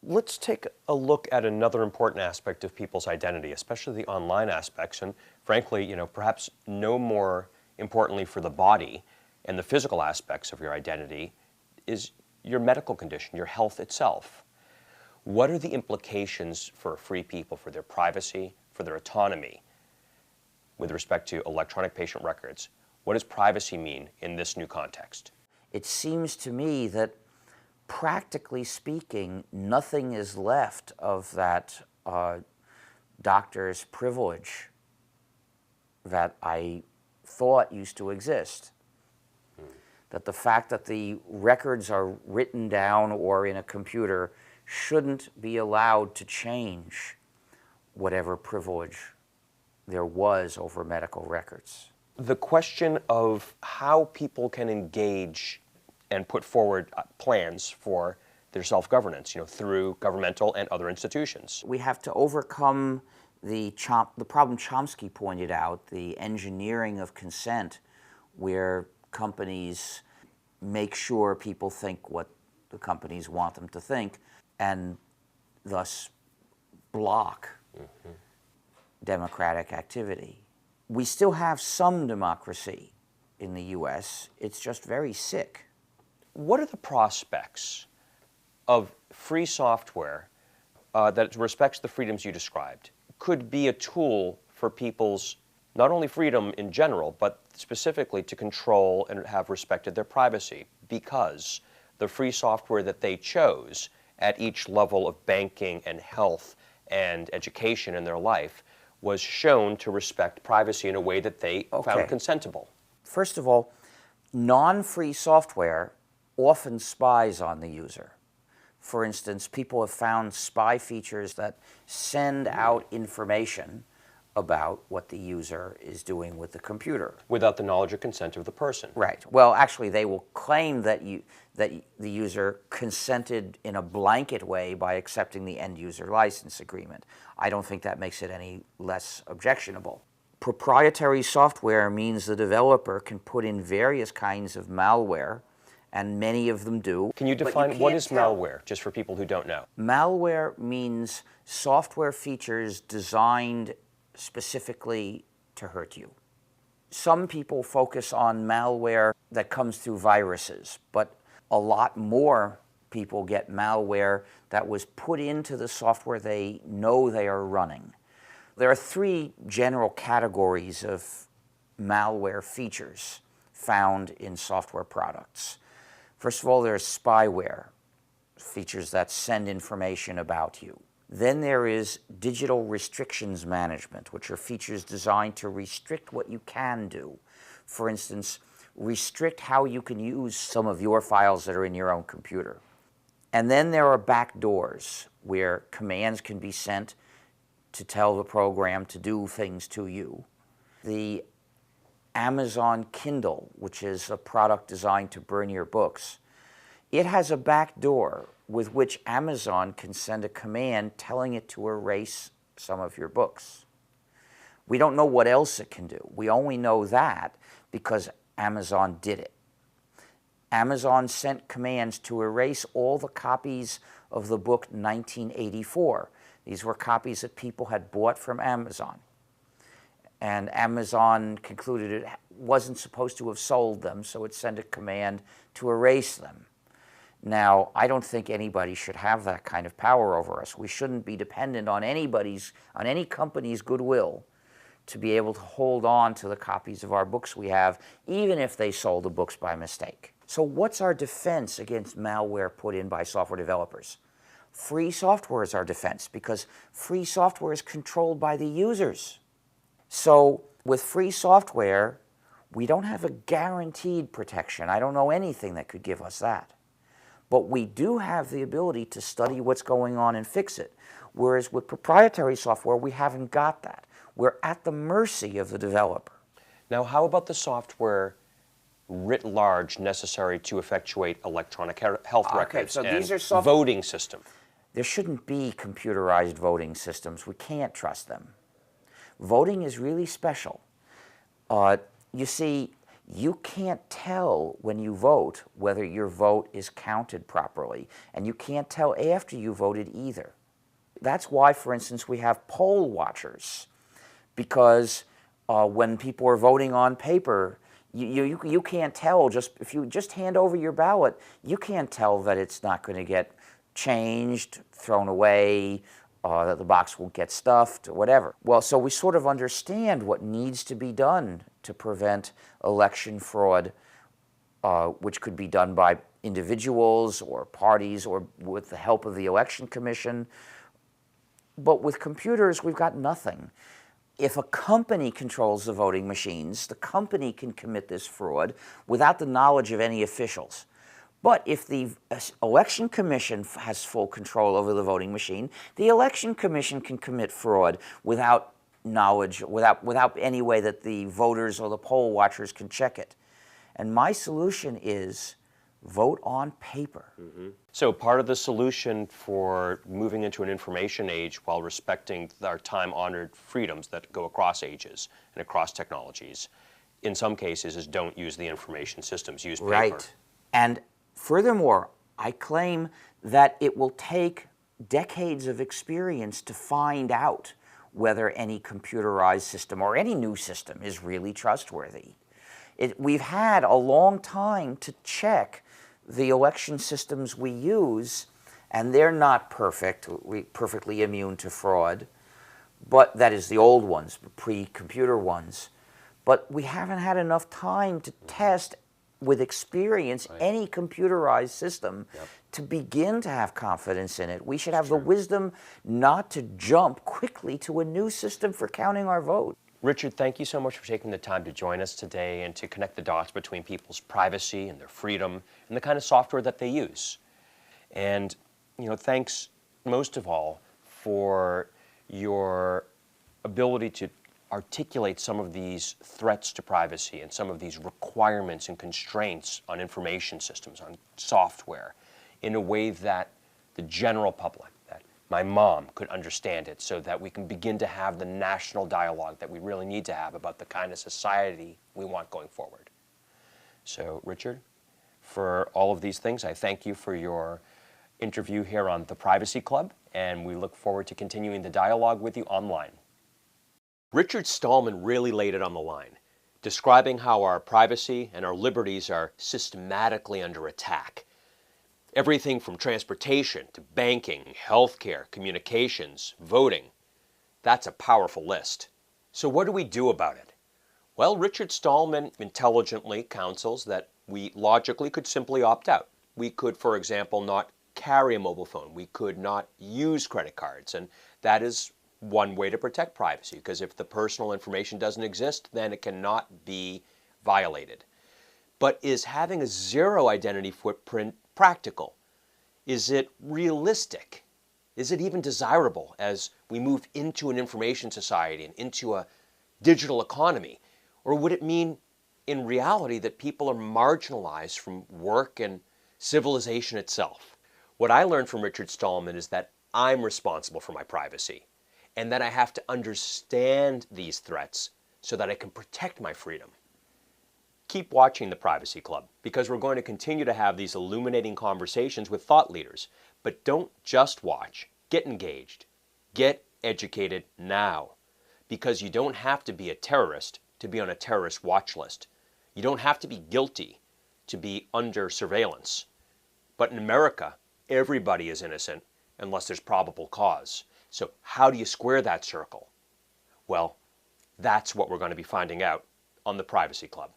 Let's take a look at another important aspect of people's identity, especially the online aspects, and frankly, perhaps no more importantly for the body and the physical aspects of your identity is your medical condition, your health itself. What are the implications for free people, for their privacy, for their autonomy with respect to electronic patient records? What does privacy mean in this new context? It seems to me that practically speaking, nothing is left of that doctor's privilege that I thought used to exist. That the fact that the records are written down or in a computer shouldn't be allowed to change whatever privilege there was over medical records. The question of how people can engage and put forward plans for their self-governance, through governmental and other institutions. We have to overcome the problem Chomsky pointed out, the engineering of consent, where companies make sure people think what the companies want them to think, and thus block democratic activity. We still have some democracy in the US. It's just very sick. What are the prospects of free software that respects the freedoms you described, could be a tool for people's not only freedom in general, but specifically to control and have respected their privacy, because the free software that they chose at each level of banking and health and education in their life was shown to respect privacy in a way that they found consentable? First of all, non-free software often spies on the user. For instance, people have found spy features that send out information about what the user is doing with the computer. Without the knowledge or consent of the person. Right. Well, actually, they will claim that the user consented in a blanket way by accepting the end-user license agreement. I don't think that makes it any less objectionable. Proprietary software means the developer can put in various kinds of malware, and many of them do. Can you define what is malware, just for people who don't know? Malware means software features designed specifically to hurt you. Some people focus on malware that comes through viruses, but a lot more people get malware that was put into the software they know they are running. There are three general categories of malware features found in software products. First of all, there's spyware, features that send information about you. Then there is digital restrictions management, which are features designed to restrict what you can do. For instance, restrict how you can use some of your files that are in your own computer. And then there are backdoors, where commands can be sent to tell the program to do things to you. The Amazon Kindle, which is a product designed to burn your books, it has a backdoor with which Amazon can send a command telling it to erase some of your books. We don't know what else it can do. We only know that because Amazon did it. Amazon sent commands to erase all the copies of the book 1984. These were copies that people had bought from Amazon. And Amazon concluded it wasn't supposed to have sold them, so it sent a command to erase them. Now, I don't think anybody should have that kind of power over us. We shouldn't be dependent on any company's goodwill to be able to hold on to the copies of our books we have, even if they sold the books by mistake. So what's our defense against malware put in by software developers? Free software is our defense, because free software is controlled by the users. So with free software, we don't have a guaranteed protection. I don't know anything that could give us that. But we do have the ability to study what's going on and fix it. Whereas with proprietary software, we haven't got that. We're at the mercy of the developer. Now, how about the software writ large necessary to effectuate electronic health records so and these are voting system? There shouldn't be computerized voting systems. We can't trust them. Voting is really special. You see, You can't tell when you vote whether your vote is counted properly, and you can't tell after you voted either. That's why, for instance, we have poll watchers, because when people are voting on paper, you can't tell, if you just hand over your ballot, you can't tell that it's not going to get changed, thrown away, that the box won't get stuffed, or whatever. Well, so we sort of understand what needs to be done to prevent election fraud, which could be done by individuals or parties or with the help of the Election Commission. But with computers, we've got nothing. If a company controls the voting machines, the company can commit this fraud without the knowledge of any officials. But if the Election Commission has full control over the voting machine, the Election Commission can commit fraud without knowledge, without any way that the voters or the poll watchers can check it. And my solution is vote on paper. Mm-hmm. So part of the solution for moving into an information age while respecting our time-honored freedoms that go across ages and across technologies, in some cases, is don't use the information systems, use paper. Right. And furthermore, I claim that it will take decades of experience to find out whether any computerized system or any new system is really trustworthy. We've had a long time to check the election systems we use, and they're not perfectly immune to fraud, but that is the old ones, pre-computer ones. But we haven't had enough time to test with experience any computerized system to begin to have confidence in it. We should have the wisdom not to jump quickly to a new system for counting our vote. Richard, thank you so much for taking the time to join us today and to connect the dots between people's privacy and their freedom and the kind of software that they use. And, thanks most of all for your ability to articulate some of these threats to privacy and some of these requirements and constraints on information systems, on software, in a way that the general public, that my mom could understand it, so that we can begin to have the national dialogue that we really need to have about the kind of society we want going forward. So, Richard, for all of these things, I thank you for your interview here on The Privacy Club, and we look forward to continuing the dialogue with you online. Richard Stallman really laid it on the line, describing how our privacy and our liberties are systematically under attack. Everything from transportation to banking, healthcare, communications, voting. That's a powerful list. So what do we do about it? Well, Richard Stallman intelligently counsels that we logically could simply opt out. We could, for example, not carry a mobile phone. We could not use credit cards, and that is one way to protect privacy, because if the personal information doesn't exist, then it cannot be violated. But is having a zero identity footprint practical? Is it realistic? Is it even desirable as we move into an information society and into a digital economy? Or would it mean in reality that people are marginalized from work and civilization itself? What I learned from Richard Stallman is that I'm responsible for my privacy, and that I have to understand these threats so that I can protect my freedom. Keep watching The Privacy Club, because we're going to continue to have these illuminating conversations with thought leaders. But don't just watch. Get engaged. Get educated now. Because you don't have to be a terrorist to be on a terrorist watch list. You don't have to be guilty to be under surveillance. But in America, everybody is innocent unless there's probable cause. So how do you square that circle? Well, that's what we're going to be finding out on The Privacy Club.